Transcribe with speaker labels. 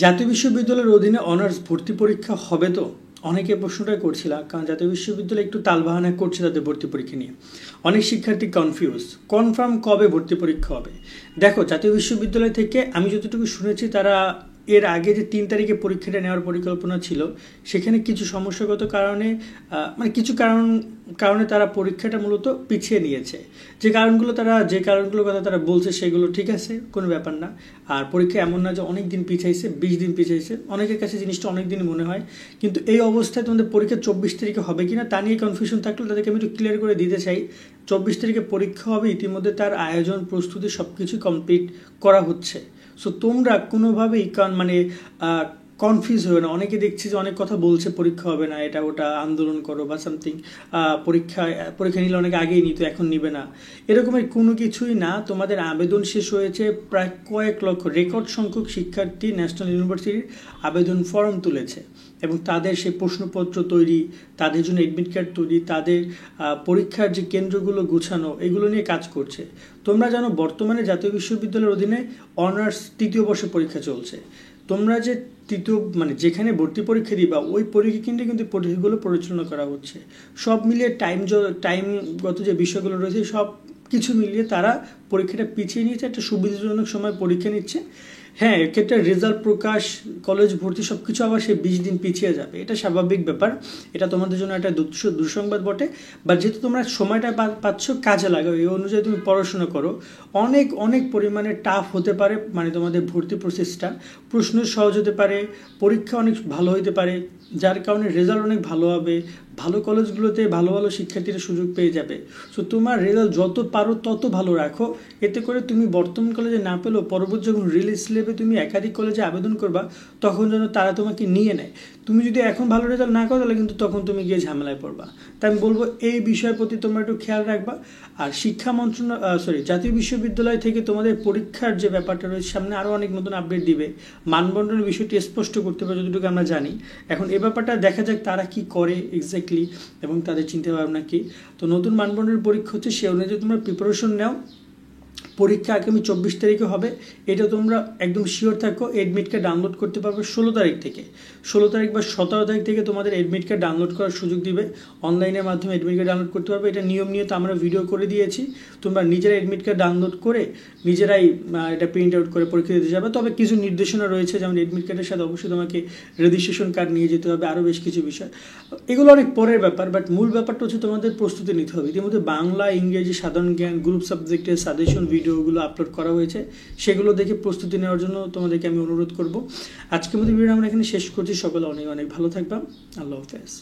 Speaker 1: জাতীয় বিশ্ববিদ্যালয়ের অধীনে অনার্স ভর্তি পরীক্ষা হবে তো? অনেকে প্রশ্নটাই করছিল, কারণ জাতীয় বিশ্ববিদ্যালয় একটু তালবাহানা করছে তাদের ভর্তি পরীক্ষা নিয়ে। অনেক শিক্ষার্থী কনফিউজ, কনফার্ম কবে ভর্তি পরীক্ষা হবে। দেখো, জাতীয় বিশ্ববিদ্যালয় থেকে আমি যতটুকু শুনেছি, তারা এর আগে যে 3 তারিখে পরীক্ষাটা নেওয়ার পরিকল্পনা ছিল, সেখানে কিছু সমস্যাগত কারণে মানে কিছু কারণে তারা পরীক্ষাটা মূলত পিছিয়ে নিয়েছে। যে কারণগুলোর কথা তারা বলছে সেগুলো ঠিক আছে, কোনো ব্যাপার না। আর পরীক্ষা এমন না যে অনেক দিন পিছাইছে, 20 দিন পিছাইছে। অনেকের কাছে জিনিসটা অনেক দিন মনে হয়, কিন্তু এই অবস্থায় তোমাদের পরীক্ষা 24 তারিখে হবে কিনা তা নিয়ে কনফিউশন থাকলে তাদেরকে আমি একটু ক্লিয়ার করে দিতে চাই। 24 তারিখে পরীক্ষা হবে, ইতিমধ্যে তার আয়োজন প্রস্তুতি সব কিছু কমপ্লিট করা হচ্ছে। সো তোমরা কোনোভাবেই কনফিউজ হবে না। অনেকে দেখছি যে অনেক কথা বলছে পরীক্ষা হবে না, এটা ওটা আন্দোলন করো বা সামথিং, পরীক্ষা নিলে অনেকে আগেই নিত, এখন নিবে না, এরকমের কোনো কিছুই না। তোমাদের আবেদন শেষ হয়েছে, প্রায় কয়েক লক্ষ, রেকর্ড সংখ্যক শিক্ষার্থী ন্যাশনাল ইউনিভার্সিটির আবেদন ফর্ম তুলেছে এবং তাদের সেই প্রশ্নপত্র তৈরি, তাদের জন্য এডমিট কার্ড তৈরি, তাদের পরীক্ষার যে কেন্দ্রগুলো গুছানো, এগুলো নিয়ে কাজ করছে। তোমরা জানো, বর্তমানে জাতীয় বিশ্ববিদ্যালয়ের অধীনে অনার্স 3য় বর্ষে পরীক্ষা চলছে। তোমরা যে যেখানে ভর্তি পরীক্ষা দিবা, ওই পরীক্ষা কিন্তু পরীক্ষাগুলো পরিচালনা করা হচ্ছে। সব মিলিয়ে টাইমগত যে বিষয়গুলো রয়েছে, সব কিছু মিলিয়ে তারা পরীক্ষাটা পিছিয়ে নিয়েছে, একটা সুবিধাজনক সময় পরীক্ষা নিচ্ছে। হ্যাঁ, এক্ষেত্রে রেজাল্ট প্রকাশ, কলেজ ভর্তি সব কিছু আবার সে 20 দিন পিছিয়ে যাবে, এটা স্বাভাবিক ব্যাপার। এটা তোমাদের জন্য একটা দুঃসংবাদ বটে। বা যেহেতু তোমরা সময়টা পাচ্ছ, কাজে লাগাও, এই অনুযায়ী তুমি পড়াশোনা করো। অনেক পরিমাণে টাফ হতে পারে, তোমাদের ভর্তি প্রসেসটা। প্রশ্ন সহজ হতে পারে, পরীক্ষা অনেক ভালো হতে পারে, যার কারণে রেজাল্ট অনেক ভালো হবে। ভালো কলেজগুলোতে ভালো শিক্ষার্থীরা সুযোগ পেয়ে যাবে। সো তোমার রেজাল্ট যত পারো তত ভালো রাখো, এতে করে তুমি বর্তমান কলেজে না পেলেও পরবর্তী যখন রিলিজ স্লেবে তুমি একাধিক কলেজে আবেদন করবা, তখন যেন তারা তোমাকে নিয়ে নেয়। তুমি যদি এখন ভালো রেজাল্ট না করো, তাহলে কিন্তু তখন তুমি গিয়ে ঝামেলায় পড়বা। তাই আমি বলবো, এই বিষয়ের প্রতি তোমরা একটু খেয়াল রাখবা। আর জাতীয় বিশ্ববিদ্যালয় থেকে তোমাদের পরীক্ষার যে ব্যাপারটা রয়েছে, সামনে আরও অনেক নতুন আপডেট দিবে। মানবন্টনের বিষয়টি স্পষ্ট করতে পারে যতটুকু আমরা জানি। এখন এ ব্যাপারটা দেখা যাক তারা কি করে এক্স্যাক্টলি, এবং তাদের চিন্তা ভাবনা কি। তো নতুন মানবন্টনের পরীক্ষা হচ্ছে, সে অনুযায়ী তোমরা প্রিপারেশন নাও। পরীক্ষা আগামী 24 তারিখে হবে, এটা তোমরা একদম শিওর থাকো। এডমিট কার্ড ডাউনলোড করতে পারবে 16 তারিখ থেকে। 16 তারিখ বা 17 তারিখ থেকে তোমাদের এডমিট কার্ড ডাউনলোড করার সুযোগ দিবে। অনলাইনের মাধ্যমে এডমিট কার্ড ডাউনলোড করতে পারবে, এটা নিয়ম নিয়ে তো আমরা ভিডিও করে দিয়েছি। তোমরা নিজেরা এডমিট কার্ড ডাউনলোড করে নিজেরাই এটা প্রিন্ট আউট করে পরীক্ষা দিতে যাবে। তবে কিছু নির্দেশনা রয়েছে, যেমন এডমিট কার্ডের সাথে অবশ্যই তোমাকে রেজিস্ট্রেশন কার্ড নিয়ে যেতে হবে, আরও বেশ কিছু বিষয়। এগুলো অনেক পরের ব্যাপার, বাট মূল ব্যাপারটা হচ্ছে তোমাদের প্রস্তুতি নিতে হবে। ইতিমধ্যে বাংলা, ইংরেজি, সাধারণ জ্ঞান, গ্রুপ সাবজেক্টের সাজেশন ভিডিওগুলো আপলোড করা হয়েছে, সেগুলো দেখে প্রস্তুতি নেওয়ার জন্য তোমাদেরকে আমি অনুরোধ করব। আজকের মতো ভিডিও আমরা এখানে শেষ করছি। সকলে অনেক ভালো থাকবা। আল্লাহ হাফেজ।